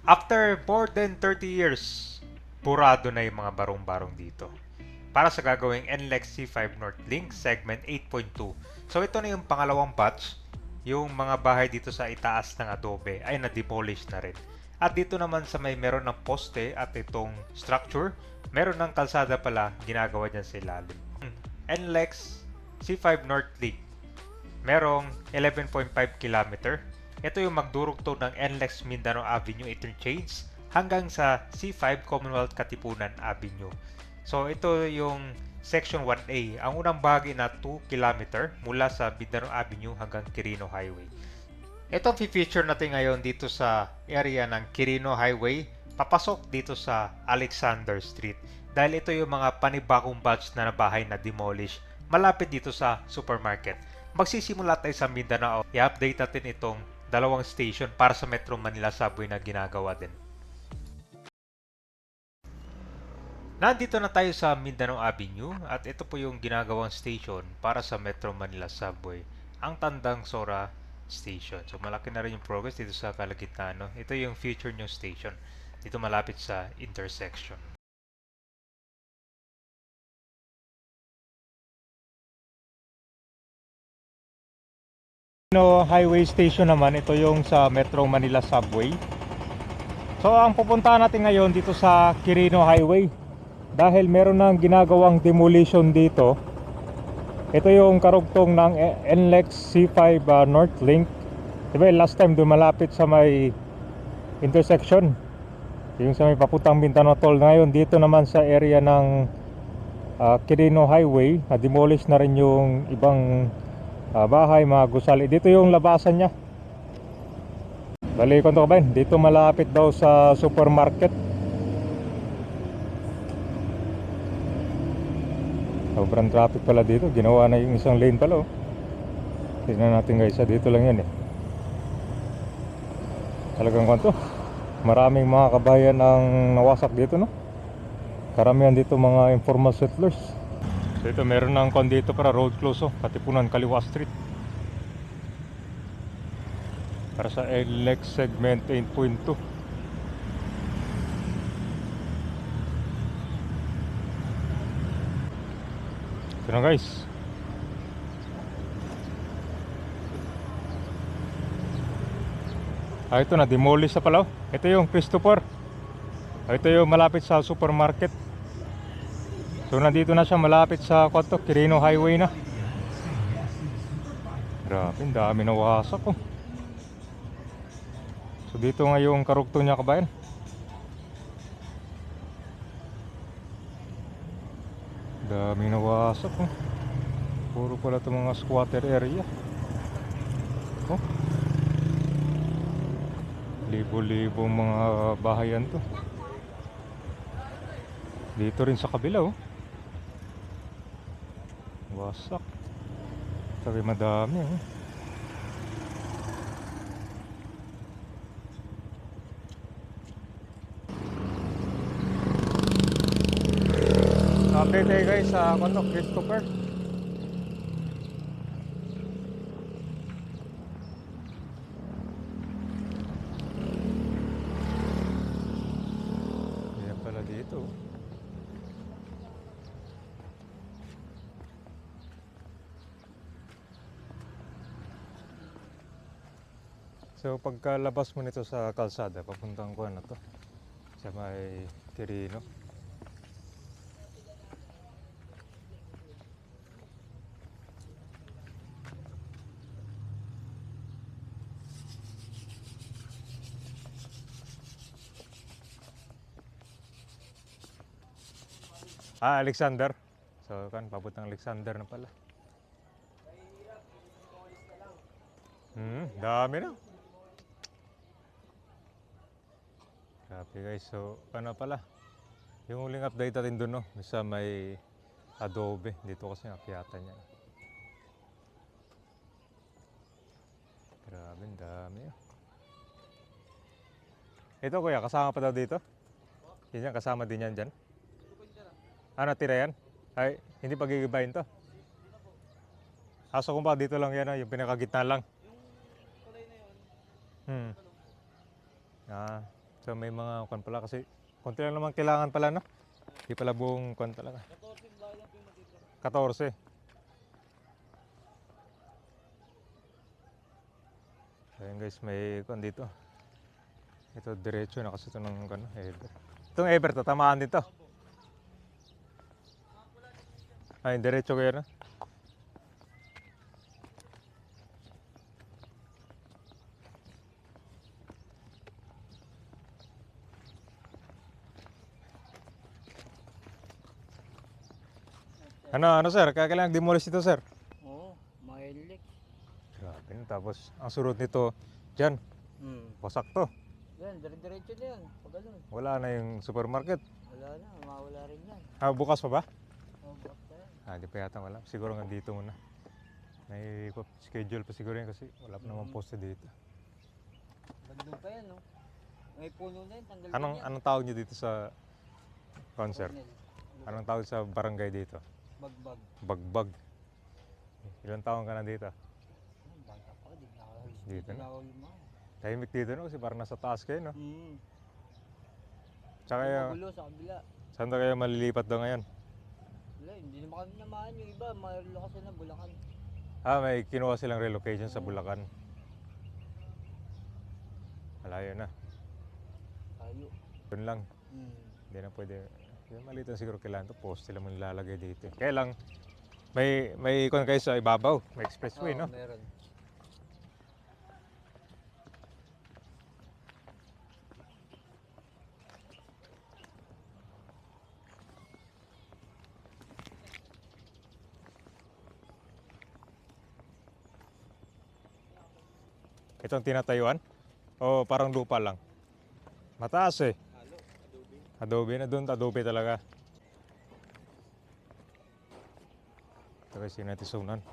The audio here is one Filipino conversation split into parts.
After more than 30 years, burado na yung mga barong-barong dito. Para sa gagawing NLEX C5 North Link Segment 8.2. So ito na yung pangalawang batch. Yung mga bahay dito sa itaas ng adobe ay na-demolish na rin. At dito naman sa may meron ng poste at itong structure, meron ng kalsada pala ginagawa dyan sa ilalim. NLEX C5 North Link merong 11.5 kilometer. Ito yung magdurugtong ng NLEX Mindanao Avenue Interchange hanggang sa C5 Commonwealth Katipunan Avenue. So ito yung Section 1A. Ang unang bahagi na 2 kilometer mula sa Mindanao Avenue hanggang Quirino Highway. Ito ang feature natin ngayon dito sa area ng Quirino Highway papasok dito sa Alexander Street dahil ito yung mga panibagong batch na bahay na demolish malapit dito sa supermarket. Magsisimula tayo sa Mindanao. I-update natin itong dalawang station para sa Metro Manila Subway na ginagawa din. Nandito na tayo sa Mindanao Avenue at ito po yung ginagawang station para sa Metro Manila Subway, ang Tandang Sora Station. So malaki na rin yung progress dito sa kalagitnaan. No? Ito yung future new station dito malapit sa intersection. Highway Station naman, ito yung sa Metro Manila Subway. So ang pupuntahan natin ngayon dito sa Quirino Highway dahil meron nang ginagawang demolition dito. Ito yung karugtong ng NLEX C5 North Link. Diba last time doon malapit sa may intersection, yung sa may papuntang Mindanao Toll. Ngayon dito naman sa area ng Quirino Highway, na-demolish na rin yung ibang bahay, mga gusali. Dito yung labasan niya. Bali kung ito ka ba, dito malapit daw sa supermarket. Sobrang traffic pala dito. Ginawa na yung isang lane pala, oh. Tignan natin guys, dito lang yan eh. Talagang kwanto, maraming mga kabayan ang nawasak dito, no? Karamihan dito mga informal settlers. So ito meron ng kon dito para road close, oh. Katipunan Kaliwa Street para sa NLEX segment 8.2. Ito na guys. Ito na, demolish na pala, oh. Ito yung Christopher. Ito yung malapit sa supermarket. So nandito na siya malapit sa kwanto, Quirino Highway na. Grabe, ang dami na wasak, oh. So dito nga yung karugtong niya, kabayan. Dami na wasak, oh. Puro pala ito mga squatter area, oh. Libo-libo mga bahayan to. Dito rin sa kabila, oh. Wasak. Sabi madami, oh. Update tayo guys sa Christopher. Yan pala dito, oh. So pagkalabas mo nito sa kalsada, papuntang ko na to sa may Quirino. Alexander. So kan papuntang Alexander na pala. Dami na. Grabe guys, so ano pala, yung huling update natin dun, no, sa may adobe, dito kasi akyatan niya. Grabe, ang dami, oh. Ito kuya, kasama pa daw dito? Yan, kasama din yan dyan? Ano, tira yan? Ay, hindi pa gigibahin to? Aso kung ba dito lang yan, yung pinakagitna lang? Ah, So may mga kwan pala kasi konti lang naman kailangan pala no. Di pala buong kwan talaga. 14. Ayun guys, may kwan dito. Ito diretso na kasi ito ng kwan, Ever. Itong Ever, tatamaan dito. Ay, diretso kayo na. Ano sir, kailangan demolish ito sir. Oo, mahilig. Grabe na, tapos ang surot nito, dyan, wasak to. Yan, dire-diretso na yan. Pag ganun, Wala na yung supermarket. wala na, mawala rin yan. Bukas pa ba? Oh, bukas pa yan. Di pa yata wala. Siguro nga dito muna. May schedule pa siguro yan kasi wala pa naman poste dito. Bandong pa yan, no? May puno na yan, tanggal Anong tawag niyo dito sa concert? Cornel. Anong tawag sa barangay dito? Bagbag. Bagbag. Ilang taon ka na dito? Bata pa, di na ako halos Dito na? ako lumayan. Tahimik dito no kasi parang nasa taas kayo no? Hmm. Tsaka Magulo sa kabila. saan na kayo malilipat daw ngayon? Wala, hindi naman kami namaan yung iba. Mayroon kasi na Bulacan. May kinuha silang relocation sa Bulacan. Malayo na. Tayo. Doon lang. Hindi na pwede. Yung maliit na siguro kailangan to post sila mo nilalagay dito. Kaya lang may ikon kayo sa ibabaw, may expressway no. Meron. Itong tinatayuan? O parang lupa lang? Mataas eh. Adobe na doon, adobe talaga. Ito kasi natisunan.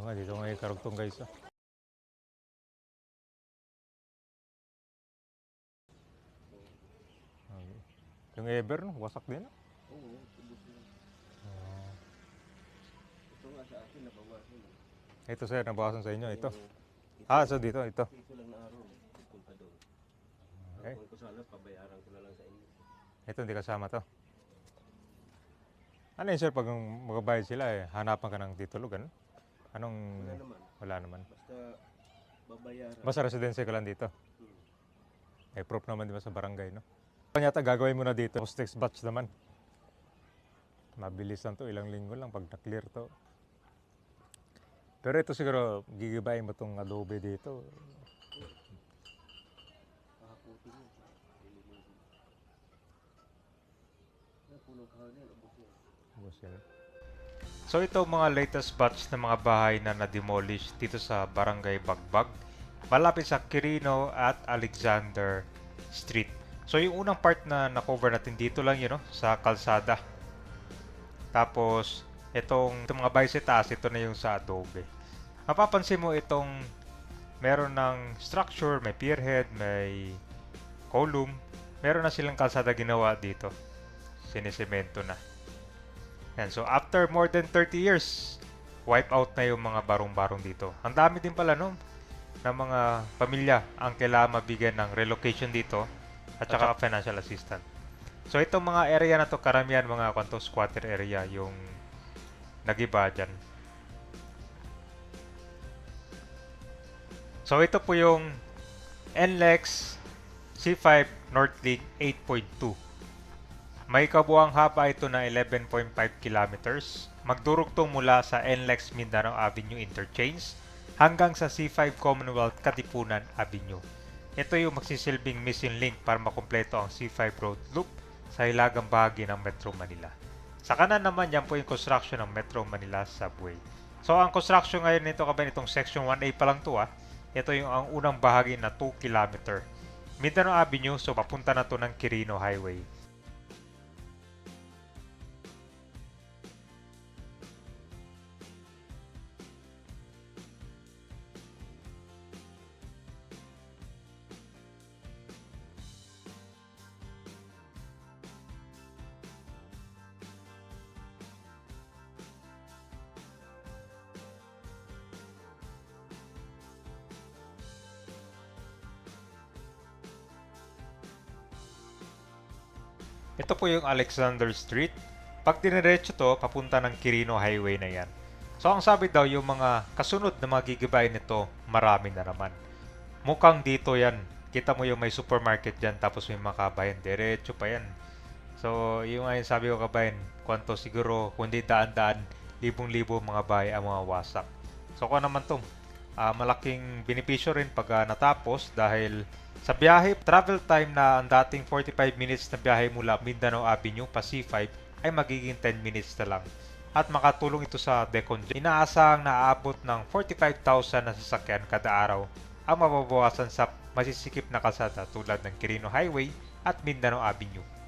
Oo nga, dito nga yung karugtong guys. Okay. Yung Ever, no? Wasak din. No? Oo, tubos na. Ito nga sa akin, nabawasan. Ito sir, nabawasan sa inyo. Ito. Ito, So dito, ito. ito lang na araw. Punta doon. Okay. Kung ko sana, pabayaran ko na lang sa inyo. Ito, hindi kasama to. Ano yun sir, pag magbabayad sila hanapan ka ng titulo, ganun? Anong... Wala naman. Wala naman. Basta babayaran. Basta residensya ka lang dito. Hmm. May proof naman di ba sa barangay, no? Yata gagawin mo na dito, post next batch naman. Mabilis lang to, ilang linggo lang pag na-clear to. Pero ito siguro, gigibayin mo tong adobe dito. Pakaputin mo. Punong kahanin, ubos yan. Ubos yan. So ito mga latest batch ng mga bahay na na-demolish dito sa Barangay Bagbag, malapit sa Quirino at Alexander Street. So yung unang part na na-cover natin dito lang yun, no? Sa kalsada. Tapos itong mga bahay sa taas, ito na yung sa adobe. Mapapansin mo itong meron ng structure, may pierhead, may column. Meron na silang kalsada ginawa dito. Sinisemento na. Yan, so after more than 30 years, wipe out na yung mga barong-barong dito. Ang dami din pala no, ng mga pamilya ang kailangan mabigyan ng relocation dito at saka financial assistance. So itong mga area na to, karamihan mga squatter area yung nagiba dyan. So ito po yung NLEX C5 Northlink 8.2. May kabuang haba ito na 11.5 kilometers. Magdurugtong mula sa NLEX Mindanao Avenue Interchange hanggang sa C5 Commonwealth Katipunan Avenue. Ito yung magsisilbing missing link para makumpleto ang C5 road loop sa hilagang bahagi ng Metro Manila. Sa kanan naman, yan po yung construction ng Metro Manila Subway. So, ang construction ngayon nito kabayan, itong Section 1A pa lang to Ito yung ang unang bahagi na 2 kilometer. Mindanao Avenue, so papunta na to ng Quirino Highway. Ito po yung Alexander Street. Pag diniretso to, papunta ng Quirino Highway na yan. So ang sabi daw, yung mga kasunod na mga gigabayan nito, marami na naman. Mukhang dito yan. Kita mo yung may supermarket dyan, tapos may mga kabayan. Diretso pa yan. So yung ayun sabi ko kabayan, kwanto siguro, kundi daan-daan, libong-libo mga bahay ang mga wasak. So kung naman to, malaking benepisyo rin pag natapos dahil sa biyahe, travel time na ang dating 45 minutes na biyahe mula Mindanao Avenue pa C5 ay magiging 10 minutes na lang. At makatulong ito sa decongestion. Inaasahang naaabot ng 45,000 na sasakyan kada araw ang mababawasan sa masisikip na kalsada tulad ng Quirino Highway at Mindanao Avenue.